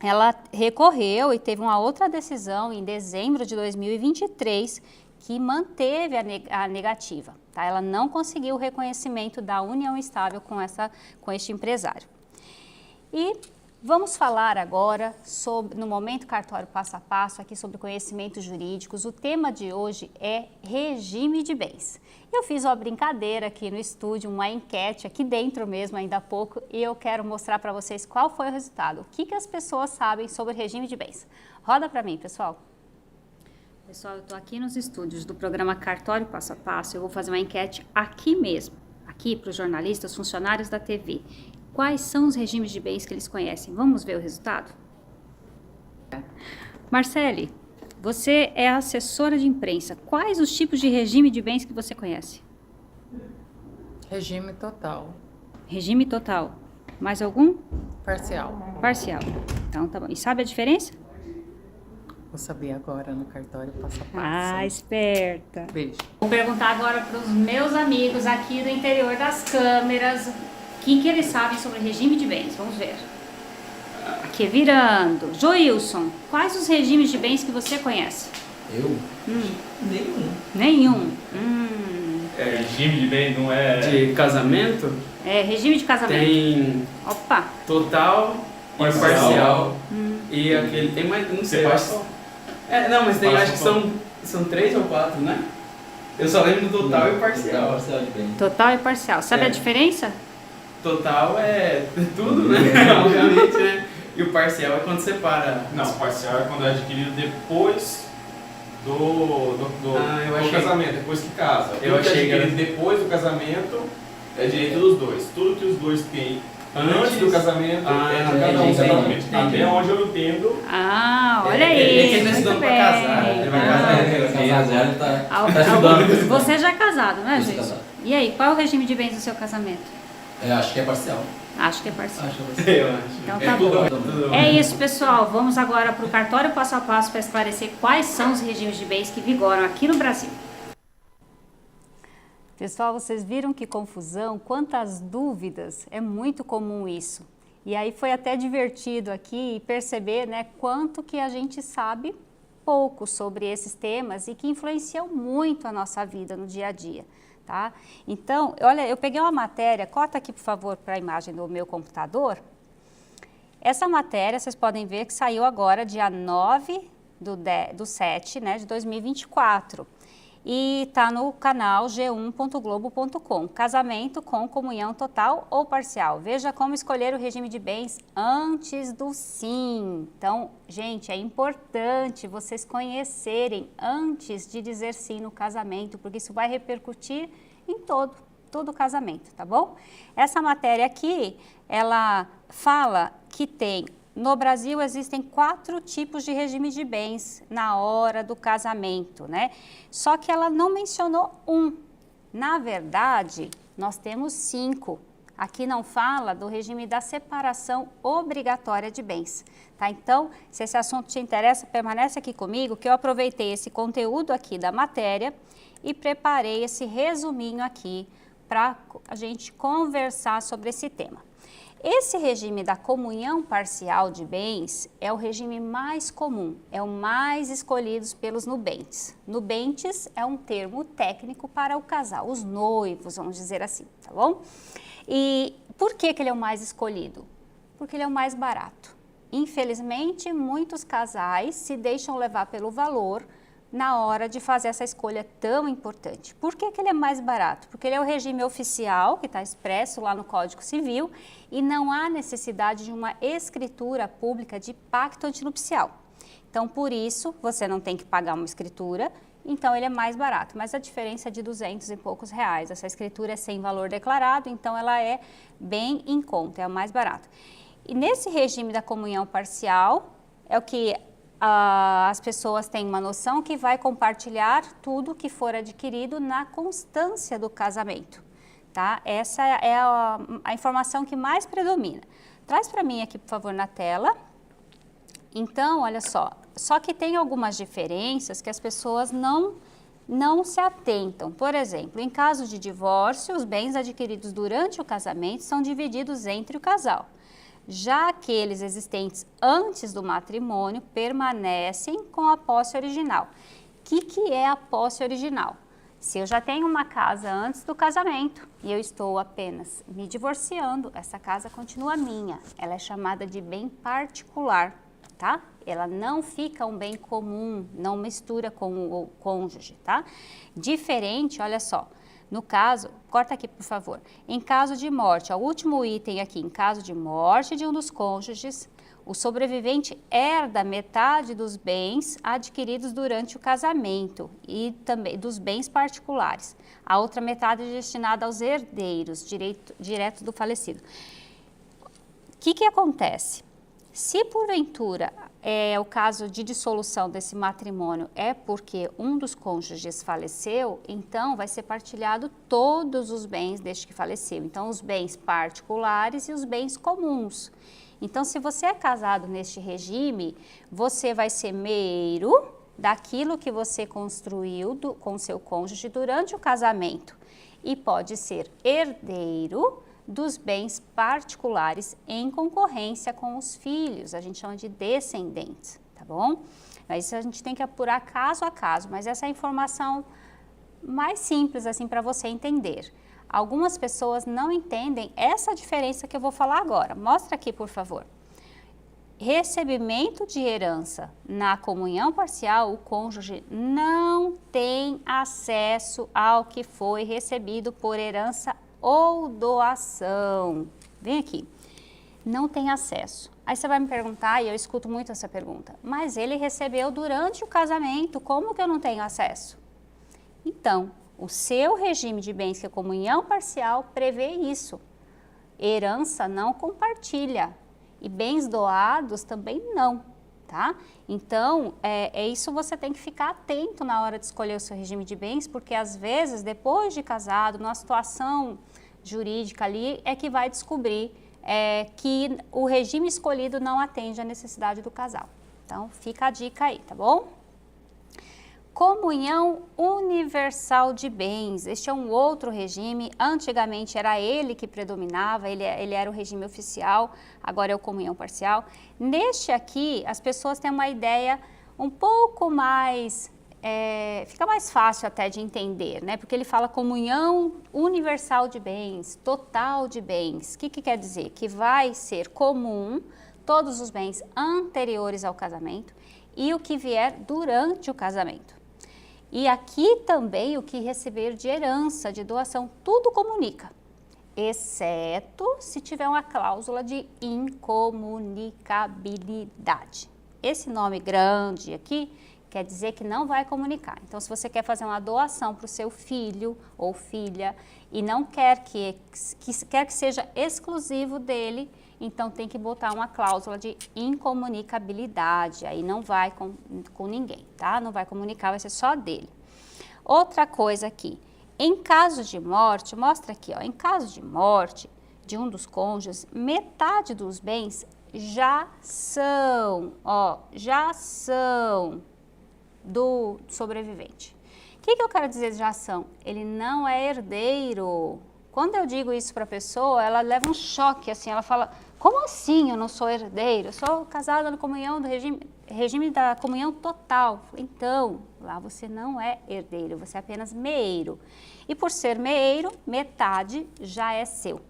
ela recorreu e teve uma outra decisão em dezembro de 2023 que manteve a negativa. Tá? Ela não conseguiu o reconhecimento da união estável com este empresário. E vamos falar agora sobre, no Momento Cartório Passo a Passo, aqui sobre conhecimentos jurídicos. O tema de hoje é regime de bens. Eu fiz uma brincadeira aqui no estúdio, uma enquete aqui dentro mesmo, ainda há pouco, e eu quero mostrar para vocês qual foi o resultado. O que as pessoas sabem sobre regime de bens. Roda para mim, pessoal. Pessoal, eu estou aqui nos estúdios do programa Cartório Passo a Passo. Eu vou fazer uma enquete aqui mesmo, aqui para os jornalistas, funcionários da TV. Quais são os regimes de bens que eles conhecem? Vamos ver o resultado? Marcele, você é assessora de imprensa. Quais os tipos de regime de bens que você conhece? Regime total. Regime total. Mais algum? Parcial. Parcial. Então, tá bom. E sabe a diferença? Vou saber agora no cartório passo a passo. Ah, esperta. Beijo. Vou perguntar agora para os meus amigos aqui do interior das câmeras o que eles sabem sobre regime de bens. Vamos ver. Aqui, virando. Joilson, quais os regimes de bens que você conhece? Eu? Nenhum. Nenhum. Regime de bens não é... De casamento, É, regime de casamento. tem Opa. total e parcial. E aquele, tem mais, não sei, eu acho... não, mas tem, acho que são 3 ou 4, né? Eu só lembro do total e parcial. Parcial de bem. Total e parcial. Sabe É. a diferença? Total é tudo, né? Obviamente, né? E o parcial é quando separa. Não, parcial é quando é adquirido depois eu do achei- casamento, depois que casa. Eu Tudo que é achei que era- adquirido depois do casamento é direito dos dois. Tudo que os dois têm antes do casamento é de cada um entendi, separadamente. entendi. Até onde eu entendo. Ah, olha É que aí. ele tá Muito estudando pra bem. casar, ele vai casar. Casar, ele tá Ah, estudando. Você já é casado, né, Eu sou gente? casado. E aí, qual é o regime de bens do seu casamento? Acho que é parcial. Acho que é parcial. Acho que é parcial. Eu acho. Então tá bom. Tudo É isso, pessoal. Vamos agora para o cartório passo a passo para esclarecer quais são os regimes de bens que vigoram aqui no Brasil. Pessoal, vocês viram que confusão, quantas dúvidas, é muito comum isso. E aí foi até divertido aqui perceber, né, quanto que a gente sabe pouco sobre esses temas e que influenciam muito a nossa vida no dia a dia. Tá? Então, olha, eu peguei uma matéria, corta aqui por favor para a imagem do meu computador. Essa matéria, vocês podem ver que saiu agora dia 9/7, né, de 2024. E está no canal g1.globo.com. Casamento com comunhão total ou parcial. Veja como escolher o regime de bens antes do sim. Então, gente, é importante vocês conhecerem antes de dizer sim no casamento, porque isso vai repercutir em todo o casamento, tá bom? Essa matéria aqui, ela fala que tem no Brasil existem 4 tipos de regime de bens na hora do casamento, né? Só que ela não mencionou um. Na verdade, nós temos 5. Aqui não fala do regime da separação obrigatória de bens, tá? Então, se esse assunto te interessa, permanece aqui comigo, que eu aproveitei esse conteúdo aqui da matéria e preparei esse resuminho aqui para a gente conversar sobre esse tema. Esse regime da comunhão parcial de bens é o regime mais comum, é o mais escolhido pelos nubentes. Nubentes é um termo técnico para o casal, os noivos, vamos dizer assim, tá bom? E por que ele é o mais escolhido? Porque ele é o mais barato. Infelizmente, muitos casais se deixam levar pelo valor na hora de fazer essa escolha tão importante. Por que ele é mais barato? Porque ele é o regime oficial, que está expresso lá no Código Civil, e não há necessidade de uma escritura pública de pacto antinupcial. Então, por isso, você não tem que pagar uma escritura, então ele é mais barato. Mas a diferença é de 200 e poucos reais. Essa escritura é sem valor declarado, então ela é bem em conta, é o mais barato. E nesse regime da comunhão parcial, é o que as pessoas têm uma noção que vai compartilhar tudo que for adquirido na constância do casamento, tá? Essa é a informação que mais predomina. Traz para mim aqui, por favor, na tela. Então, olha só que tem algumas diferenças que as pessoas não se atentam. Por exemplo, em caso de divórcio, os bens adquiridos durante o casamento são divididos entre o casal. Já aqueles existentes antes do matrimônio permanecem com a posse original. O que é a posse original? Se eu já tenho uma casa antes do casamento e eu estou apenas me divorciando, essa casa continua minha. Ela é chamada de bem particular, tá? Ela não fica um bem comum, não mistura com o cônjuge, tá? Diferente, olha só. No caso, corta aqui por favor, em caso de morte, o último item aqui, em caso de morte de um dos cônjuges, o sobrevivente herda metade dos bens adquiridos durante o casamento e também dos bens particulares. A outra metade é destinada aos herdeiros, direto do falecido. O que acontece? Se porventura o caso de dissolução desse matrimônio é porque um dos cônjuges faleceu, então vai ser partilhado todos os bens deste que faleceu. Então, os bens particulares e os bens comuns. Então, se você é casado neste regime, você vai ser meiro daquilo que você construiu com seu cônjuge durante o casamento e pode ser herdeiro dos bens particulares em concorrência com os filhos, a gente chama de descendentes, tá bom? Mas isso a gente tem que apurar caso a caso, mas essa é a informação mais simples assim para você entender. Algumas pessoas não entendem essa diferença que eu vou falar agora. Mostra aqui, por favor. Recebimento de herança na comunhão parcial, o cônjuge não tem acesso ao que foi recebido por herança ou doação. Vem aqui. Não tem acesso. Aí você vai me perguntar, e eu escuto muito essa pergunta, mas ele recebeu durante o casamento, como que eu não tenho acesso? Então, o seu regime de bens, que é comunhão parcial, prevê isso. Herança não compartilha e bens doados também não, tá? Então, isso você tem que ficar atento na hora de escolher o seu regime de bens, porque às vezes, depois de casado, numa situação jurídica ali, é que vai descobrir que o regime escolhido não atende à necessidade do casal. Então, fica a dica aí, tá bom? Comunhão universal de bens. Este é um outro regime. Antigamente era ele que predominava, ele era o regime oficial, agora é o comunhão parcial. Neste aqui, as pessoas têm uma ideia um pouco mais... fica mais fácil até de entender, né? Porque ele fala comunhão universal de bens, total de bens. O que quer dizer? Que vai ser comum todos os bens anteriores ao casamento e o que vier durante o casamento. E aqui também o que receber de herança, de doação, tudo comunica, exceto se tiver uma cláusula de incomunicabilidade. Esse nome grande aqui quer dizer que não vai comunicar. Então, se você quer fazer uma doação para o seu filho ou filha e não quer que seja exclusivo dele, então tem que botar uma cláusula de incomunicabilidade, aí não vai com ninguém, tá? Não vai comunicar, vai ser só dele. Outra coisa aqui, em caso de morte, mostra aqui, ó, em caso de morte de um dos cônjuges, metade dos bens já são do sobrevivente. O que eu quero dizer de já são? Ele não é herdeiro. Quando eu digo isso para a pessoa, ela leva um choque, assim, ela fala, como assim eu não sou herdeiro? Eu sou casada na comunhão do regime da comunhão total. Então, lá você não é herdeiro, você é apenas meeiro. E por ser meeiro, metade já é seu.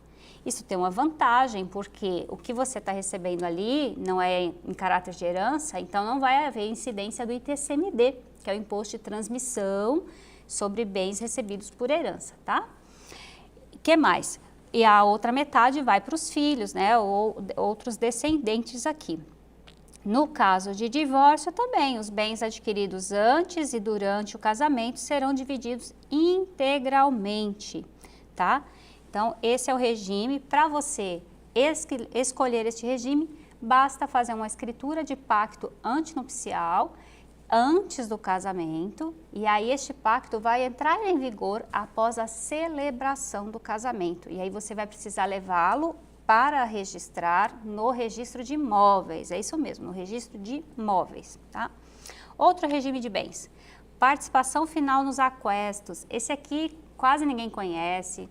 Isso tem uma vantagem, porque o que você está recebendo ali não é em caráter de herança, então não vai haver incidência do ITCMD, que é o Imposto de Transmissão sobre Bens Recebidos por Herança, tá? O que mais? E a outra metade vai para os filhos, né, ou outros descendentes aqui. No caso de divórcio também, os bens adquiridos antes e durante o casamento serão divididos integralmente, tá? Então, esse é o regime. Para você escolher este regime, basta fazer uma escritura de pacto antinupcial antes do casamento, e aí este pacto vai entrar em vigor após a celebração do casamento. E aí você vai precisar levá-lo para registrar no registro de imóveis, é isso mesmo, no registro de imóveis, tá? Outro regime de bens, participação final nos aquestos. Esse aqui quase ninguém conhece,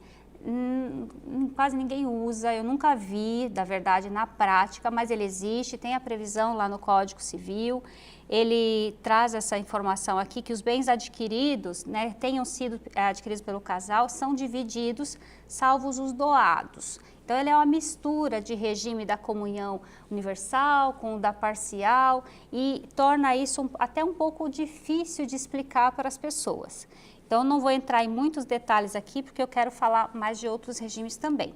quase ninguém usa, eu nunca vi, na verdade, na prática, mas ele existe, tem a previsão lá no Código Civil, ele traz essa informação aqui que os bens adquiridos, né, tenham sido adquiridos pelo casal, são divididos, salvos os doados. Então, ele é uma mistura de regime da comunhão universal com o da parcial e torna isso até um pouco difícil de explicar para as pessoas. Então, não vou entrar em muitos detalhes aqui, porque eu quero falar mais de outros regimes também.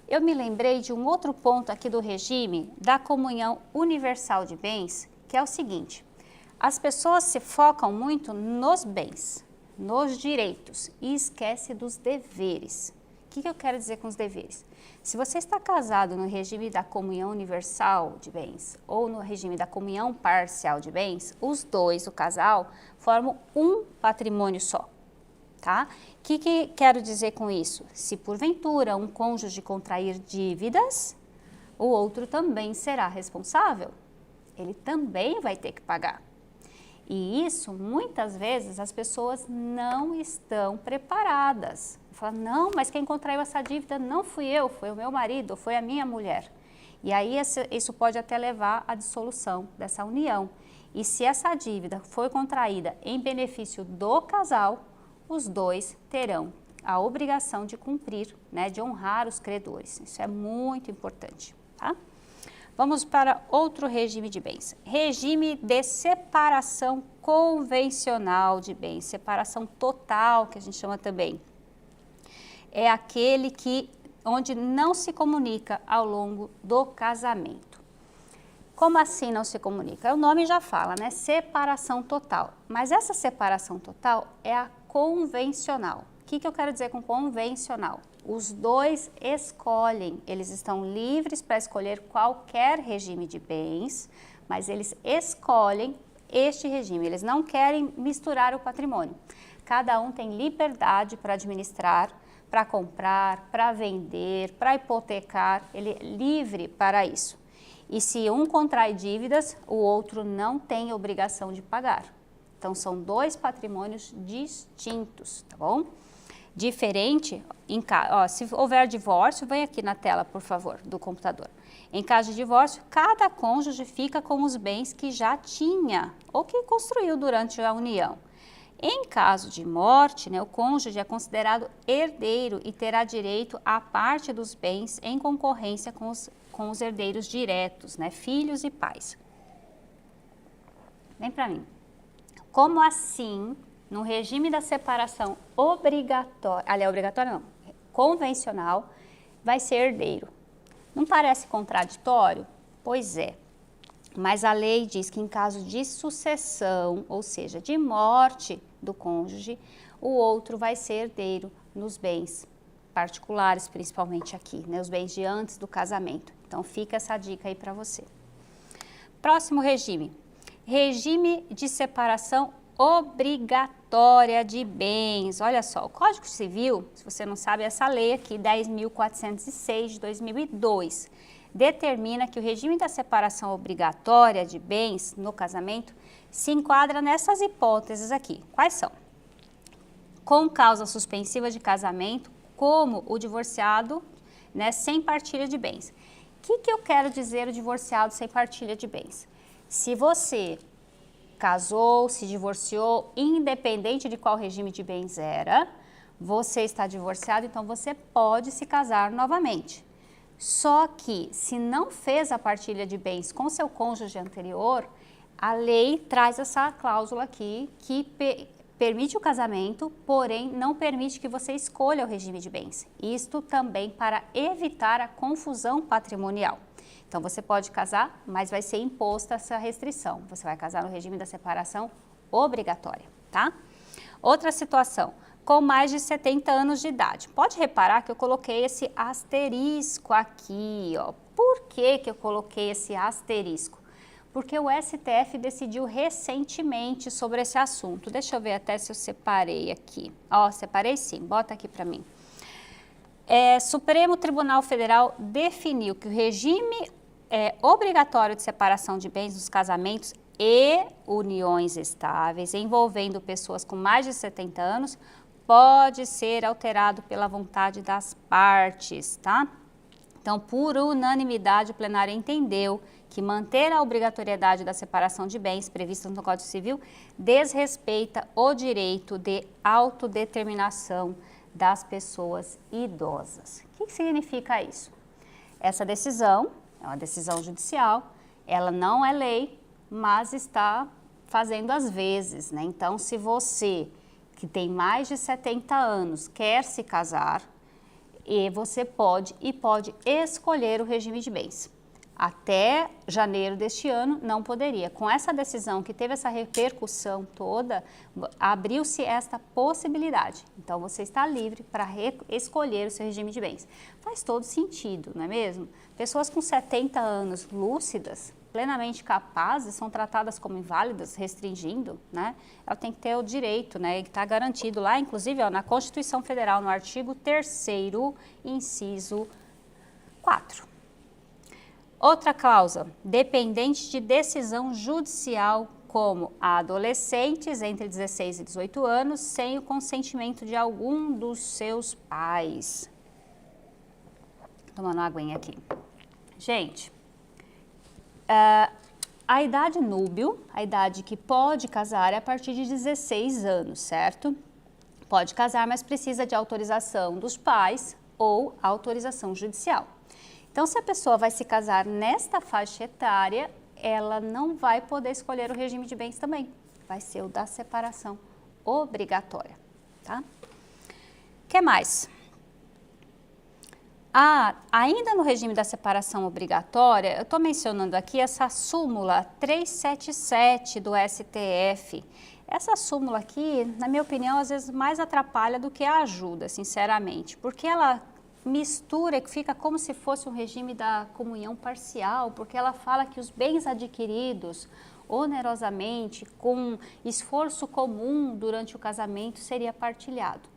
Eu me lembrei de um outro ponto aqui do regime da comunhão universal de bens, que é o seguinte, as pessoas se focam muito nos bens, nos direitos e esquece dos deveres. O que eu quero dizer com os deveres? Se você está casado no regime da comunhão universal de bens ou no regime da comunhão parcial de bens, os dois, o casal, formam um patrimônio só, tá? O que quero dizer com isso? Se porventura um cônjuge contrair dívidas, o outro também será responsável. Ele também vai ter que pagar. E isso, muitas vezes, as pessoas não estão preparadas. Fala, não, mas quem contraiu essa dívida não fui eu, foi o meu marido, foi a minha mulher. E aí isso pode até levar à dissolução dessa união. E se essa dívida foi contraída em benefício do casal, os dois terão a obrigação de cumprir, né, de honrar os credores. Isso é muito importante, tá? Vamos para outro regime de bens. Regime de separação convencional de bens, separação total, que a gente chama também. É aquele onde não se comunica ao longo do casamento. Como assim não se comunica? O nome já fala, né? Separação total. Mas essa separação total é a convencional. O que eu quero dizer com convencional? Os dois escolhem, eles estão livres para escolher qualquer regime de bens, mas eles escolhem este regime, eles não querem misturar o patrimônio. Cada um tem liberdade para administrar, para comprar, para vender, para hipotecar, ele é livre para isso. E se um contrai dívidas, o outro não tem obrigação de pagar. Então, são dois patrimônios distintos, tá bom? Diferente, se houver divórcio, vem aqui na tela, por favor, do computador. Em caso de divórcio, cada cônjuge fica com os bens que já tinha ou que construiu durante a união. Em caso de morte, né, o cônjuge é considerado herdeiro e terá direito à parte dos bens em concorrência com os herdeiros diretos, né, filhos e pais. Vem para mim. Como assim, no regime da separação obrigatória, aliás, obrigatória não, convencional, vai ser herdeiro? Não parece contraditório? Pois é. Mas a lei diz que em caso de sucessão, ou seja, de morte do cônjuge, o outro vai ser herdeiro nos bens particulares, principalmente aqui, né, os bens de antes do casamento. Então fica essa dica aí para você. Próximo regime. Regime de separação obrigatória de bens. Olha só, o Código Civil, se você não sabe, essa lei aqui, 10.406 de 2002, determina que o regime da separação obrigatória de bens no casamento se enquadra nessas hipóteses aqui. Quais são? Com causa suspensiva de casamento, como o divorciado, né, sem partilha de bens. O que eu quero dizer o divorciado sem partilha de bens? Se você casou, se divorciou, independente de qual regime de bens era, você está divorciado, então você pode se casar novamente. Só que, se não fez a partilha de bens com seu cônjuge anterior, a lei traz essa cláusula aqui que permite o casamento, porém não permite que você escolha o regime de bens. Isto também para evitar a confusão patrimonial. Então você pode casar, mas vai ser imposta essa restrição. Você vai casar no regime da separação obrigatória, tá? Outra situação, com mais de 70 anos de idade. Pode reparar que eu coloquei esse asterisco aqui, ó. Por que eu coloquei esse asterisco? Porque o STF decidiu recentemente sobre esse assunto. Deixa eu ver até se eu separei aqui. Ó, separei sim, bota aqui para mim. Supremo Tribunal Federal definiu que o regime obrigatório de separação de bens nos casamentos e uniões estáveis envolvendo pessoas com mais de 70 anos pode ser alterado pela vontade das partes, tá? Então, por unanimidade, o plenário entendeu que manter a obrigatoriedade da separação de bens prevista no Código Civil desrespeita o direito de autodeterminação das pessoas idosas. O que significa isso? Essa decisão é uma decisão judicial, ela não é lei, mas está fazendo as vezes, né? Então, se você que tem mais de 70 anos quer se casar, você pode escolher o regime de bens. Até janeiro deste ano não poderia. Com essa decisão que teve essa repercussão toda, abriu-se esta possibilidade. Então você está livre para escolher o seu regime de bens. Faz todo sentido, não é mesmo? Pessoas com 70 anos lúcidas, plenamente capazes, são tratadas como inválidas, restringindo, né? Ela tem que ter o direito, né? Que está garantido lá, inclusive, ó, na Constituição Federal, no artigo 3º, inciso 4. Outra cláusula, dependente de decisão judicial, como adolescentes entre 16 e 18 anos, sem o consentimento de algum dos seus pais. Tomando uma aguinha aqui. Gente, a idade núbio, a idade que pode casar é a partir de 16 anos, certo? Pode casar, mas precisa de autorização dos pais ou autorização judicial. Então, se a pessoa vai se casar nesta faixa etária, ela não vai poder escolher o regime de bens também. Vai ser o da separação obrigatória, tá? O que mais? Ainda no regime da separação obrigatória, eu estou mencionando aqui essa súmula 377 do STF. Essa súmula aqui, na minha opinião, às vezes mais atrapalha do que ajuda, sinceramente, porque ela mistura, que fica como se fosse um regime da comunhão parcial, porque ela fala que os bens adquiridos onerosamente, com esforço comum durante o casamento, seria partilhado.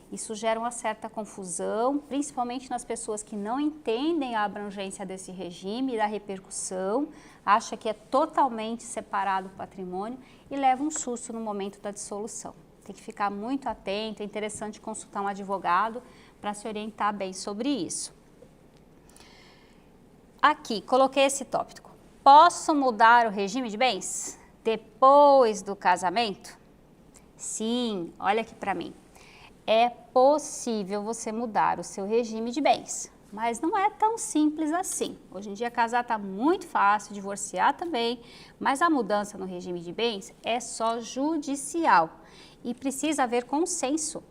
Isso gera uma certa confusão, principalmente nas pessoas que não entendem a abrangência desse regime e da repercussão, acha que é totalmente separado o patrimônio e leva um susto no momento da dissolução. Tem que ficar muito atento, é interessante consultar um advogado para se orientar bem sobre isso. Aqui, coloquei esse tópico. Posso mudar o regime de bens depois do casamento? Sim, olha aqui para mim. É possível você mudar o seu regime de bens, mas não é tão simples assim. Hoje em dia casar está muito fácil, divorciar também, mas a mudança no regime de bens é só judicial e precisa haver consenso.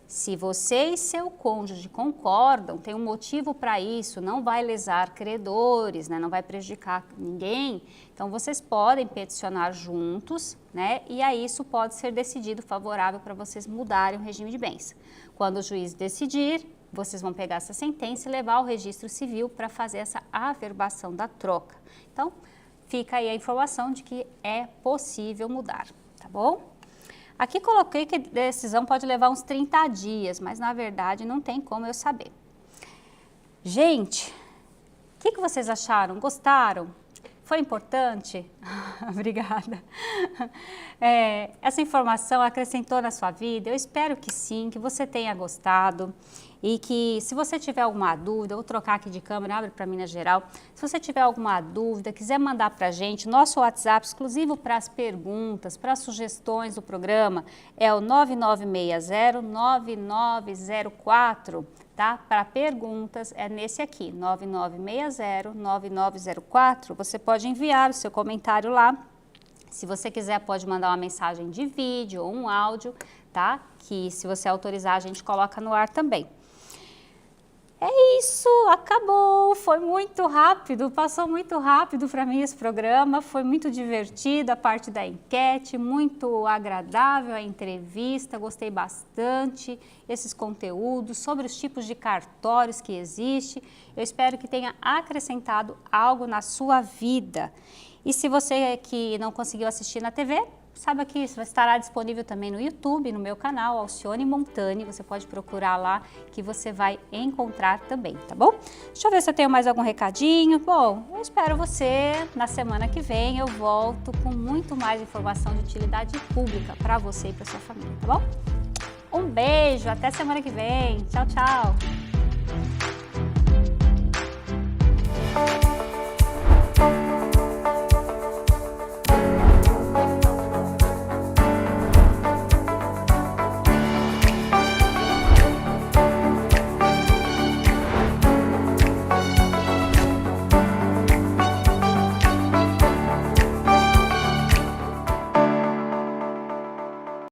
Se você e seu cônjuge concordam, tem um motivo para isso, não vai lesar credores, né, não vai prejudicar ninguém, então vocês podem peticionar juntos, né, e aí isso pode ser decidido favorável para vocês mudarem o regime de bens. Quando o juiz decidir, vocês vão pegar essa sentença e levar ao registro civil para fazer essa averbação da troca. Então, fica aí a informação de que é possível mudar, tá bom? Aqui coloquei que a decisão pode levar uns 30 dias, mas na verdade não tem como eu saber. Gente, o que vocês acharam? Gostaram? Foi importante? Obrigada. Essa informação acrescentou na sua vida? Eu espero que sim, que você tenha gostado e que se você tiver alguma dúvida, vou trocar aqui de câmera, abre para mim na geral. Se você tiver alguma dúvida, quiser mandar para a gente, nosso WhatsApp exclusivo para as perguntas, para as sugestões do programa é o 9960-9904. Tá? Para perguntas é nesse aqui, 9960-9904. Você pode enviar o seu comentário lá. Se você quiser, pode mandar uma mensagem de vídeo ou um áudio, tá? Que se você autorizar, a gente coloca no ar também. É isso, acabou, foi muito rápido, passou muito rápido para mim esse programa, foi muito divertido a parte da enquete, muito agradável a entrevista, gostei bastante esses conteúdos sobre os tipos de cartórios que existem, eu espero que tenha acrescentado algo na sua vida. E se você que não conseguiu assistir na TV, saiba que isso estará disponível também no YouTube, no meu canal, Alcione Montani. Você pode procurar lá que você vai encontrar também, tá bom? Deixa eu ver se eu tenho mais algum recadinho. Bom, eu espero você na semana que vem. Eu volto com muito mais informação de utilidade pública para você e para sua família, tá bom? Um beijo, até semana que vem. Tchau, tchau!